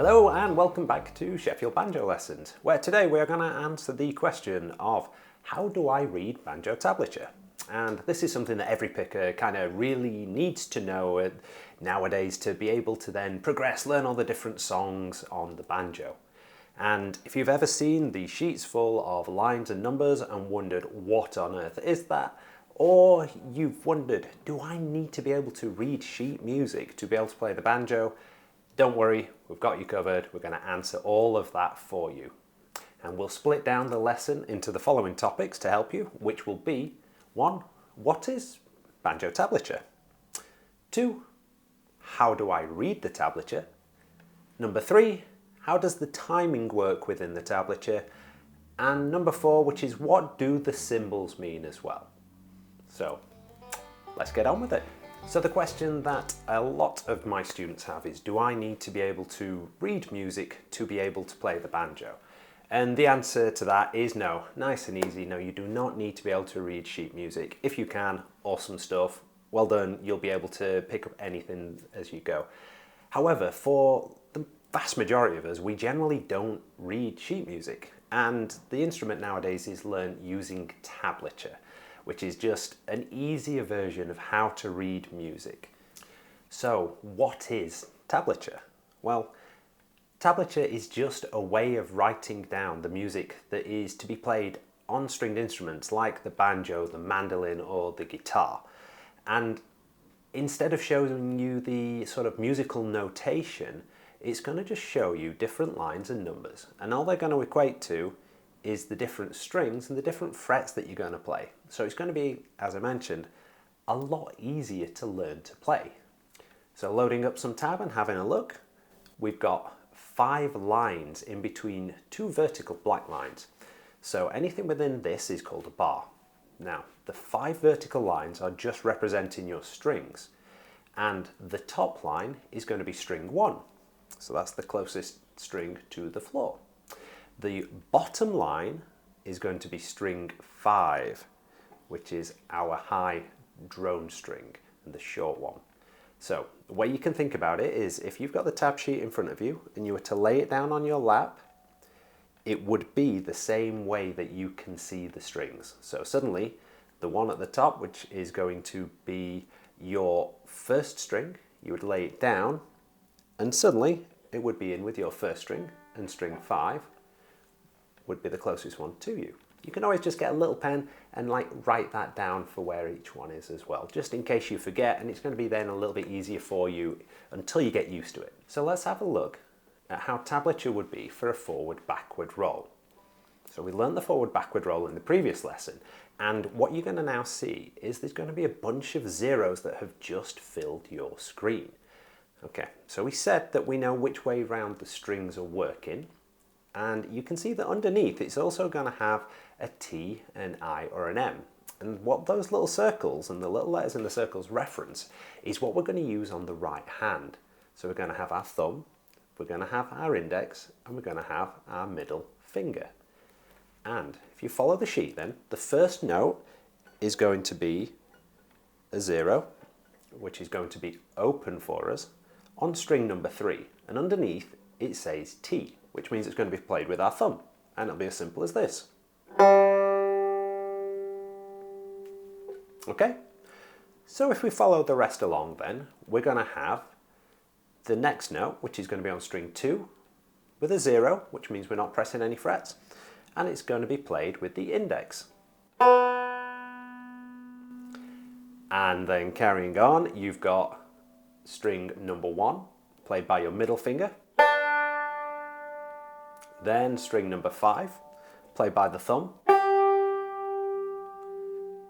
Hello and welcome back to Sheffield Banjo Lessons, where today we are going to answer the question of how do I read banjo tablature? And this is something that every picker kind of really needs to know nowadays to be able to then progress, learn all the different songs on the banjo. And if you've ever seen the sheets full of lines and numbers and wondered what on earth is that, or you've wondered, do I need to be able to read sheet music to be able to play the banjo? Don't worry, we've got you covered. We're going to answer all of that for you. And we'll split down the lesson into the following topics to help you, which will be 1. What is banjo tablature? 2. How do I read the tablature? Number 3. How does the timing work within the tablature? And number 4, which is what do the symbols mean as well? So, let's get on with it. So the question that a lot of my students have is, do I need to be able to read music to be able to play the banjo? And the answer to that is no. Nice and easy. No, you do not need to be able to read sheet music. If you can, awesome stuff. Well done. You'll be able to pick up anything as you go. However, for the vast majority of us, we generally don't read sheet music. And the instrument nowadays is learned using tablature, which is just an easier version of how to read music. So what is tablature? Well, tablature is just a way of writing down the music that is to be played on stringed instruments like the banjo, the mandolin, or the guitar. And instead of showing you the sort of musical notation, it's going to just show you different lines and numbers. And all they're going to equate to is the different strings and the different frets that you're going to play. So it's going to be, as I mentioned, a lot easier to learn to play. So loading up some tab and having a look, we've got 5 lines in between 2 vertical black lines. So anything within this is called a bar. Now, the 5 vertical lines are just representing your strings, and the top line is going to be string 1. So that's the closest string to the floor. The bottom line is going to be string 5, which is our high drone string and the short one. So the way you can think about it is if you've got the tab sheet in front of you and you were to lay it down on your lap, it would be the same way that you can see the strings. So suddenly the one at the top, which is going to be your first string, you would lay it down and suddenly it would be in with your first string, and string 5 would be the closest one to you. You can always just get a little pen and write that down for where each one is as well, just in case you forget, and it's going to be then a little bit easier for you until you get used to it. So let's have a look at how tablature would be for a forward-backward roll. So we learned the forward-backward roll in the previous lesson, and what you're going to now see is there's going to be a bunch of zeros that have just filled your screen. Okay, so we said that we know which way round the strings are working, and you can see that underneath it's also going to have a T, an I, or an M. And what those little circles and the little letters in the circles reference is what we're going to use on the right hand. So we're going to have our thumb, we're going to have our index, and we're going to have our middle finger. And if you follow the sheet then, the first note is going to be a 0, which is going to be open for us on string number 3. And underneath it says T, which means it's going to be played with our thumb. And it'll be as simple as this. Okay? So if we follow the rest along then, we're going to have the next note, which is going to be on string 2, with a 0, which means we're not pressing any frets, and it's going to be played with the index. And then carrying on, you've got string number 1, played by your middle finger. Then string number 5, played by the thumb.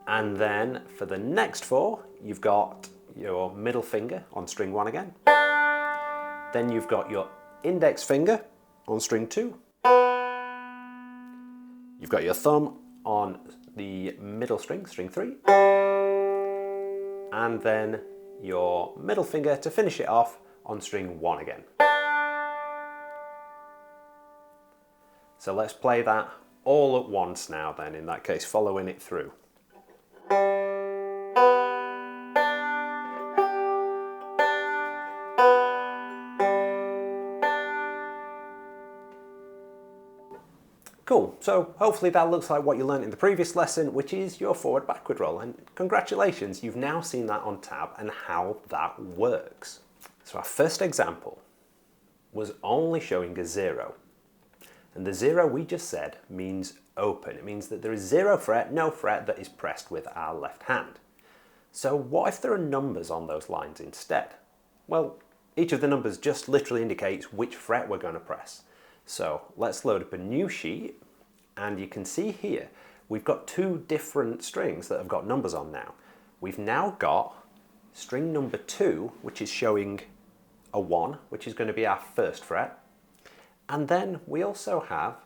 And then for the next 4, you've got your middle finger on string 1 again. Then you've got your index finger on string 2. You've got your thumb on the middle string, string 3. And then your middle finger to finish it off on string 1 again. So let's play that all at once now then, in that case, following it through. Cool, so hopefully that looks like what you learned in the previous lesson, which is your forward backward roll, and congratulations, you've now seen that on tab and how that works. So our first example was only showing a 0, and the 0 we just said means open. It means that there is 0 fret, no fret that is pressed with our left hand. So what if there are numbers on those lines instead? Well, each of the numbers just literally indicates which fret we're going to press. So let's load up a new sheet, and you can see here we've got two different strings that have got numbers on now. We've now got string number 2, which is showing a 1, which is going to be our first fret, and then we also have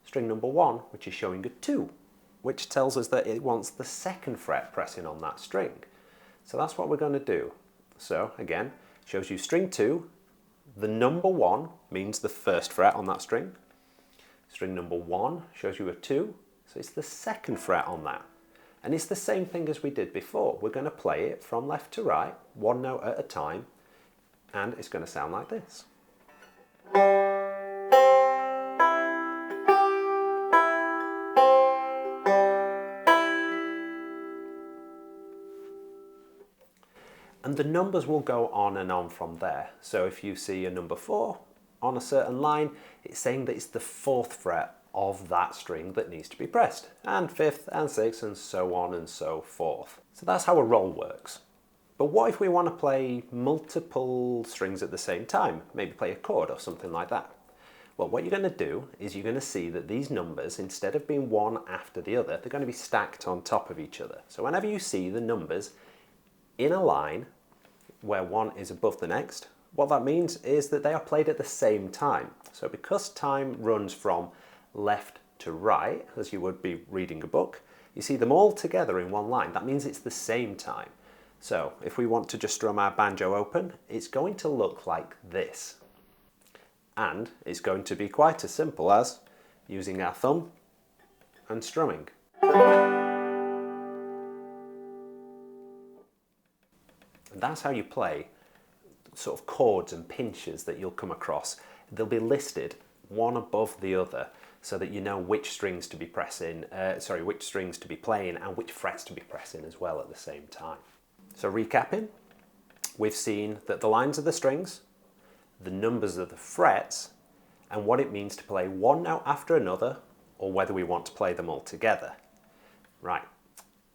string number 1, which is showing a 2, which tells us that it wants the second fret pressing on that string. So that's what we're going to do. So again, shows you string 2, the number 1 means the first fret on that string. String number 1 shows you a 2, so it's the second fret on that. And it's the same thing as we did before. We're going to play it from left to right, one note at a time, and it's going to sound like this. And the numbers will go on and on from there. So if you see a number 4 on a certain line, it's saying that it's the 4th fret of that string that needs to be pressed, and 5th and 6th and so on and so forth. So that's how a roll works. But what if we want to play multiple strings at the same time? Maybe play a chord or something like that. Well, what you're going to do is you're going to see that these numbers, instead of being one after the other, they're going to be stacked on top of each other. So whenever you see the numbers in a line where one is above the next, what that means is that they are played at the same time. So because time runs from left to right, as you would be reading a book, you see them all together in one line. That means it's the same time. So if we want to just strum our banjo open, it's going to look like this. And it's going to be quite as simple as using our thumb and strumming. And that's how you play sort of chords and pinches that you'll come across. They'll be listed one above the other so that you know which strings to be pressing, which strings to be playing and which frets to be pressing as well at the same time. So recapping, we've seen that the lines are the strings, the numbers are the frets, and what it means to play one note after another, or whether we want to play them all together. Right.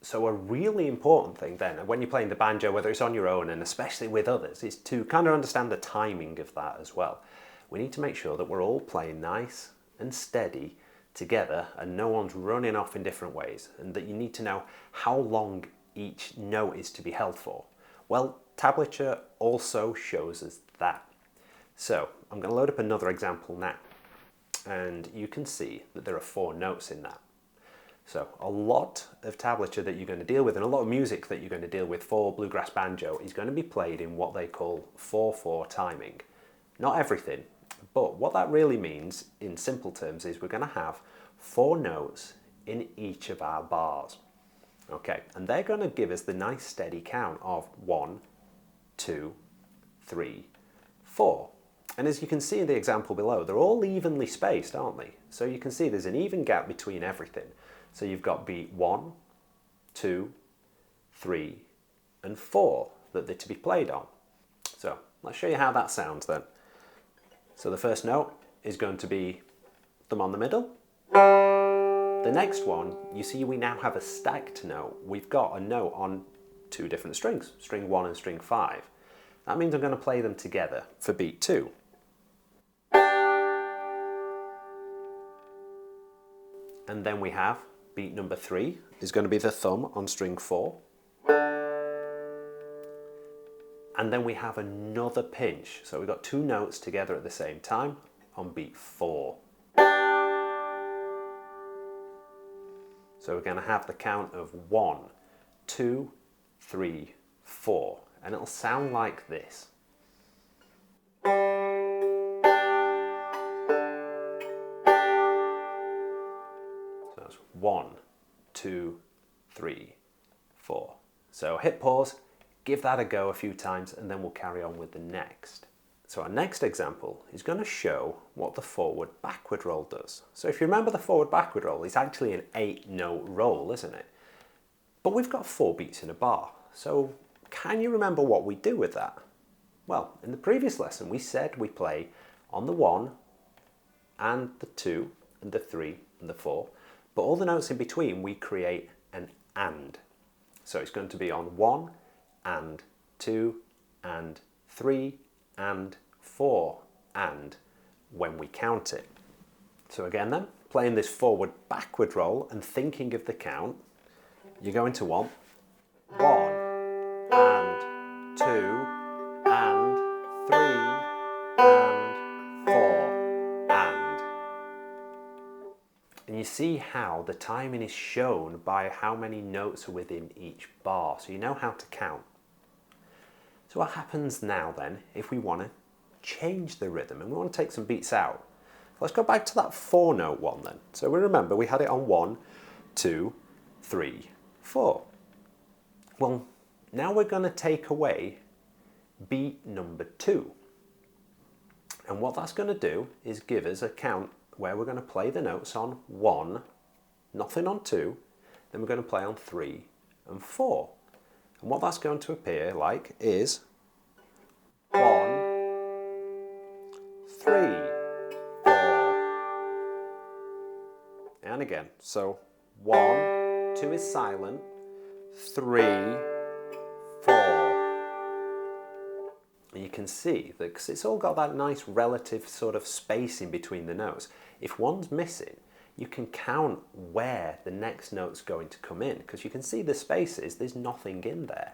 So a really important thing then, when you're playing the banjo, whether it's on your own and especially with others, is to kind of understand the timing of that as well. We need to make sure that we're all playing nice and steady together and no one's running off in different ways, and that you need to know how long each note is to be held for. Well, tablature also shows us that. So I'm going to load up another example now, and you can see that there are 4 notes in that. So a lot of tablature that you're going to deal with and a lot of music that you're going to deal with for bluegrass banjo is going to be played in what they call 4/4 timing. Not everything, but what that really means in simple terms is we're going to have 4 notes in each of our bars. Okay, and they're going to give us the nice steady count of 1, 2, 3, 4. And as you can see in the example below, they're all evenly spaced, aren't they? So you can see there's an even gap between everything. So you've got beat 1, 2, 3, and 4 that they're to be played on. So let's show you how that sounds then. So the first note is going to be thumb on the middle. The next one, you see we now have a stacked note. We've got a note on 2 different strings, string 1 and string 5. That means I'm going to play them together for beat 2. And then we have beat number 3 is going to be the thumb on string 4. And then we have another pinch. So we've got 2 notes together at the same time on beat 4. So we're going to have the count of 1, 2, 3, 4. And it'll sound like this. So that's 1, 2, 3, 4. So hit pause, give that a go a few times, and then we'll carry on with the next. So our next example is going to show what the forward-backward roll does. So if you remember, the forward-backward roll is actually an 8-note roll, isn't it? But we've got 4 beats in a bar. So can you remember what we do with that? Well, in the previous lesson we said we play on the 1 and the 2 and the 3 and the 4, but all the notes in between we create an and. So it's going to be on 1 and 2 and 3 and 4 and when we count it. So again then, playing this forward-backward roll and thinking of the count, you're going to want 1 and 2 and 3 and 4 and. And you see how the timing is shown by how many notes are within each bar, so you know how to count. So what happens now then if we want to change the rhythm and we want to take some beats out? Let's go back to that 4-note one then. So we remember we had it on 1, 2, 3, 4. Well, now we're going to take away beat number 2. And what that's going to do is give us a count where we're going to play the notes on 1, nothing on 2, then we're going to play on 3 and 4. And what that's going to appear like is 1, 3, 4. And again, so 1, 2 is silent, 3, 4. And you can see that because it's all got that nice relative sort of space in between the notes, if one's missing, you can count where the next note's going to come in, because you can see the spaces, there's nothing in there.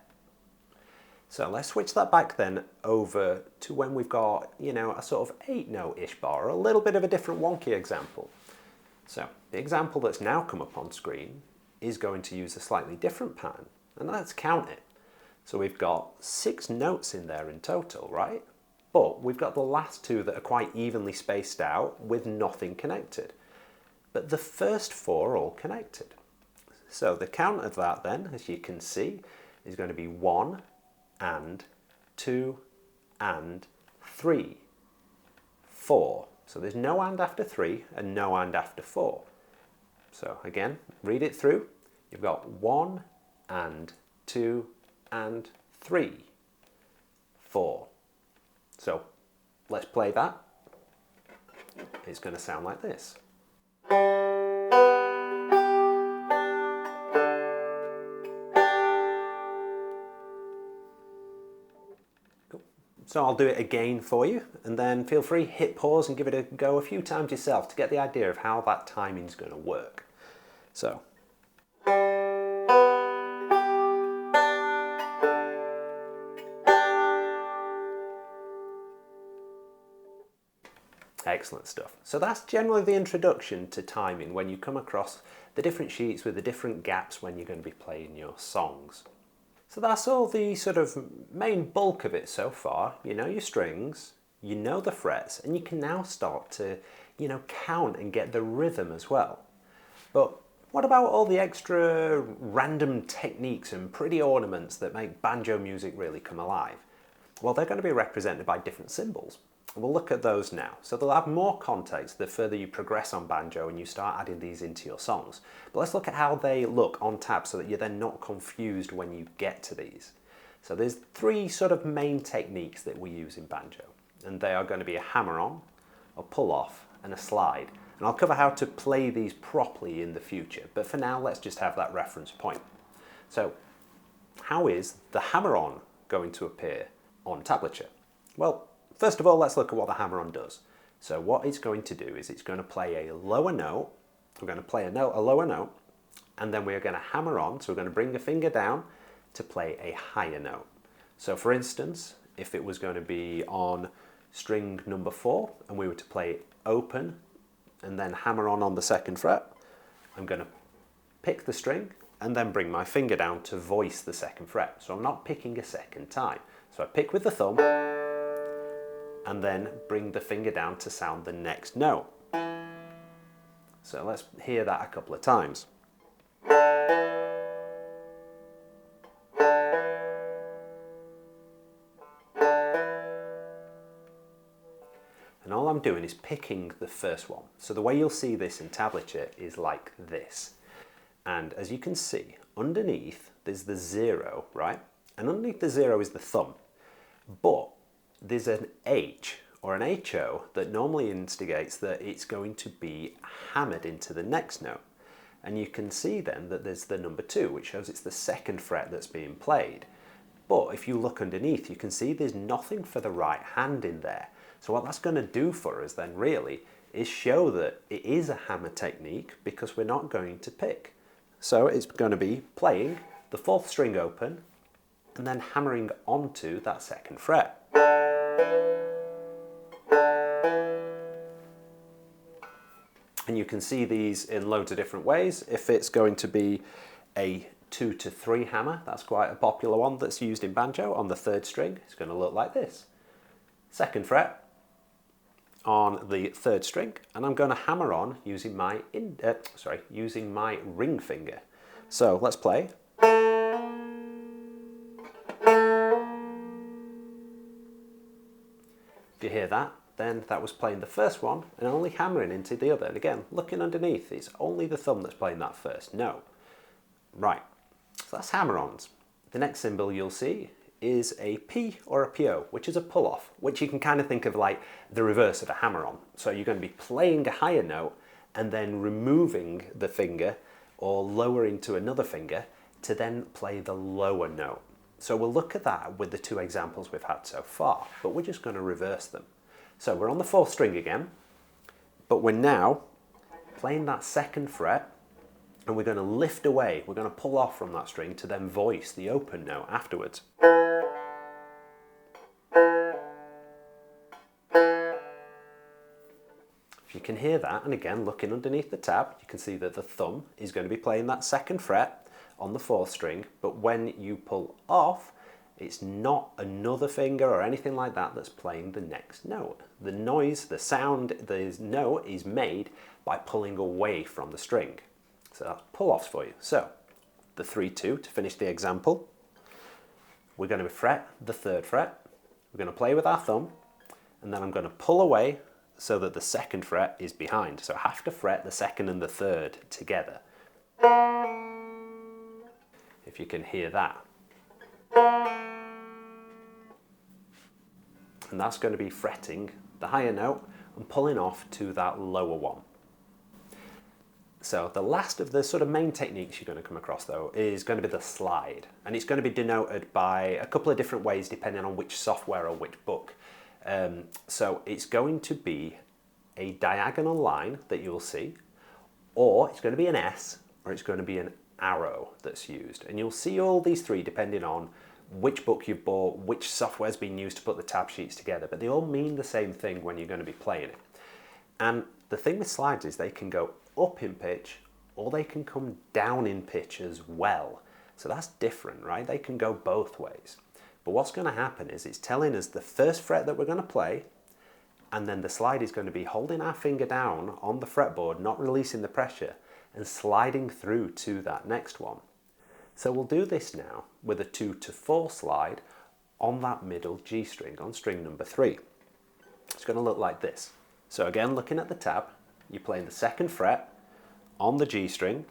So let's switch that back then over to when we've got, you know, a sort of 8-note-ish bar, or a little bit of a different wonky example. So the example that's now come up on screen is going to use a slightly different pattern, and let's count it. So we've got 6 notes in there in total, right? But we've got the last 2 that are quite evenly spaced out with nothing connected. But the first 4 are all connected. So the count of that then, as you can see, is going to be 1 and 2 and 3, 4. So there's no and after 3 and no and after 4. So again, read it through. You've got 1 and 2 and 3, 4. So let's play that. It's going to sound like this. Cool. So I'll do it again for you, and then feel free, hit pause and give it a go a few times yourself to get the idea of how that timing's going to work. So. Excellent stuff. So that's generally the introduction to timing when you come across the different sheets with the different gaps when you're going to be playing your songs. So that's all the sort of main bulk of it so far. You know your strings, you know the frets, and you can now start to, you know, count and get the rhythm as well. But what about all the extra random techniques and pretty ornaments that make banjo music really come alive? Well, they're going to be represented by different symbols. We'll look at those now. So they'll have more context the further you progress on banjo and you start adding these into your songs. But let's look at how they look on tab so that you're then not confused when you get to these. So there's 3 sort of main techniques that we use in banjo, and they are going to be a hammer-on, a pull-off, and a slide. And I'll cover how to play these properly in the future, but for now let's just have that reference point. So how is the hammer-on going to appear on tablature? Well, first of all, let's look at what the hammer-on does. So what it's going to do is it's going to play a lower note. We're going to play a lower note, and then we're going to hammer on. So we're going to bring the finger down to play a higher note. So for instance, if it was going to be on string number 4, and we were to play open, and then hammer on the 2nd fret, I'm going to pick the string, and then bring my finger down to voice the 2nd fret. So I'm not picking a second time. So I pick with the thumb, and then bring the finger down to sound the next note. So let's hear that a couple of times. I'm doing is picking the first one. So the way you'll see this in tablature is like this. And as you can see, underneath there's the 0, right? And underneath the 0 is the thumb. But there's an H or an HO that normally instigates that it's going to be hammered into the next note. And you can see then that there's the number 2, which shows it's the 2nd fret that's being played. But if you look underneath, you can see there's nothing for the right hand in there. So what that's going to do for us then really is show that it is a hammer technique because we're not going to pick. So it's going to be playing the 4th string open and then hammering onto that 2nd fret. And you can see these in loads of different ways. If it's going to be a 2 to 3 hammer, that's quite a popular one that's used in banjo on the 3rd string. It's going to look like this. 2nd fret on the 3rd string, and I'm going to hammer on using my using my ring finger. So let's play. If you hear that, then that was playing the first one and only hammering into the other. And again, looking underneath, it's only the thumb that's playing that first note. Right, so that's hammer-ons. The next symbol you'll see is a P or a PO, which is a pull-off, which you can kind of think of like the reverse of a hammer-on. So you're going to be playing a higher note and then removing the finger or lowering to another finger to then play the lower note. So we'll look at that with the 2 examples we've had so far, but we're just going to reverse them. So we're on the 4th string again, but we're now playing that 2nd fret and we're going to lift away, we're going to pull off from that string to then voice the open note afterwards. If you can hear that, and again looking underneath the tab, you can see that the thumb is going to be playing that 2nd fret on the 4th string, but when you pull off, it's not another finger or anything like that that's playing the next note. The noise, the sound, the note is made by pulling away from the string. So that's pull-offs for you. So the 3-2 to finish the example. We're going to fret the 3rd fret. We're going to play with our thumb, and then I'm going to pull away so that the 2nd fret is behind. So I have to fret the 2nd and the 3rd together. If you can hear that. And that's going to be fretting the higher note and pulling off to that lower one. So the last of the sort of main techniques you're going to come across though is going to be the slide, and it's going to be denoted by a couple of different ways depending on which software or which book. So it's going to be a diagonal line that you'll see, or it's going to be an S, or it's going to be an arrow that's used, and you'll see all these 3 depending on which book you've bought, which software's been used to put the tab sheets together, but they all mean the same thing when you're going to be playing it. And the thing with slides is they can go up in pitch or they can come down in pitch as well. So that's different, right? They can go both ways. But what's going to happen is it's telling us the 1st fret that we're going to play, and then the slide is going to be holding our finger down on the fretboard, not releasing the pressure, and sliding through to that next one. So we'll do this now with a 2 to 4 slide on that middle G string, on string number 3. It's going to look like this. So again, looking at the tab, you're playing the 2nd fret on the G string,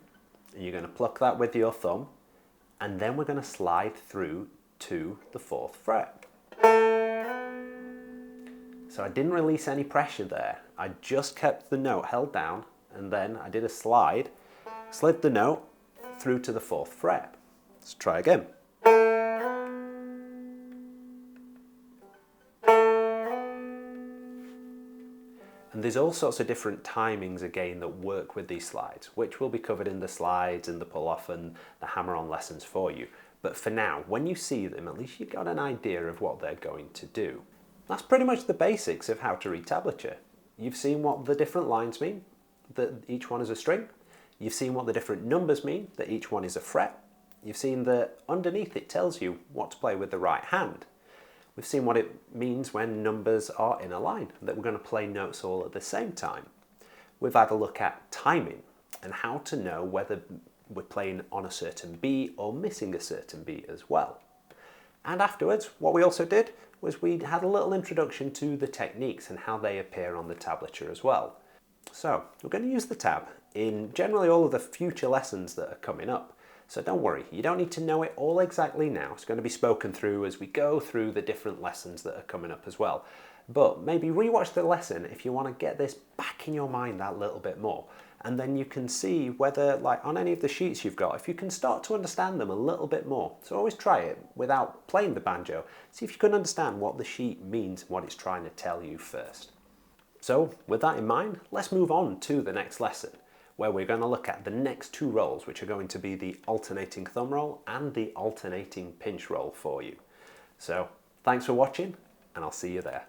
and you're going to pluck that with your thumb, and then we're going to slide through to the 4th fret. So I didn't release any pressure there. I just kept the note held down, and then I did a slide, slid the note through to the 4th fret. Let's try again. And there's all sorts of different timings again that work with these slides, which will be covered in the slides and the pull-off and the hammer-on lessons for you. But for now, when you see them, at least you've got an idea of what they're going to do. That's pretty much the basics of how to read tablature. You've seen what the different lines mean, that each one is a string. You've seen what the different numbers mean, that each one is a fret. You've seen that underneath it tells you what to play with the right hand. We've seen what it means when numbers are in a line, that we're going to play notes all at the same time. We've had a look at timing and how to know whether we're playing on a certain beat or missing a certain beat as well. And afterwards, what we also did was we had a little introduction to the techniques and how they appear on the tablature as well. So we're going to use the tab in generally all of the future lessons that are coming up. So don't worry, you don't need to know it all exactly now. It's going to be spoken through as we go through the different lessons that are coming up as well. But maybe rewatch the lesson if you want to get this back in your mind that little bit more. And then you can see whether, like on any of the sheets you've got, if you can start to understand them a little bit more. So always try it without playing the banjo. See if you can understand what the sheet means and what it's trying to tell you first. So with that in mind, let's move on to the next lesson, where we're going to look at the next two rolls, which are going to be the alternating thumb roll and the alternating pinch roll for you. So thanks for watching, and I'll see you there.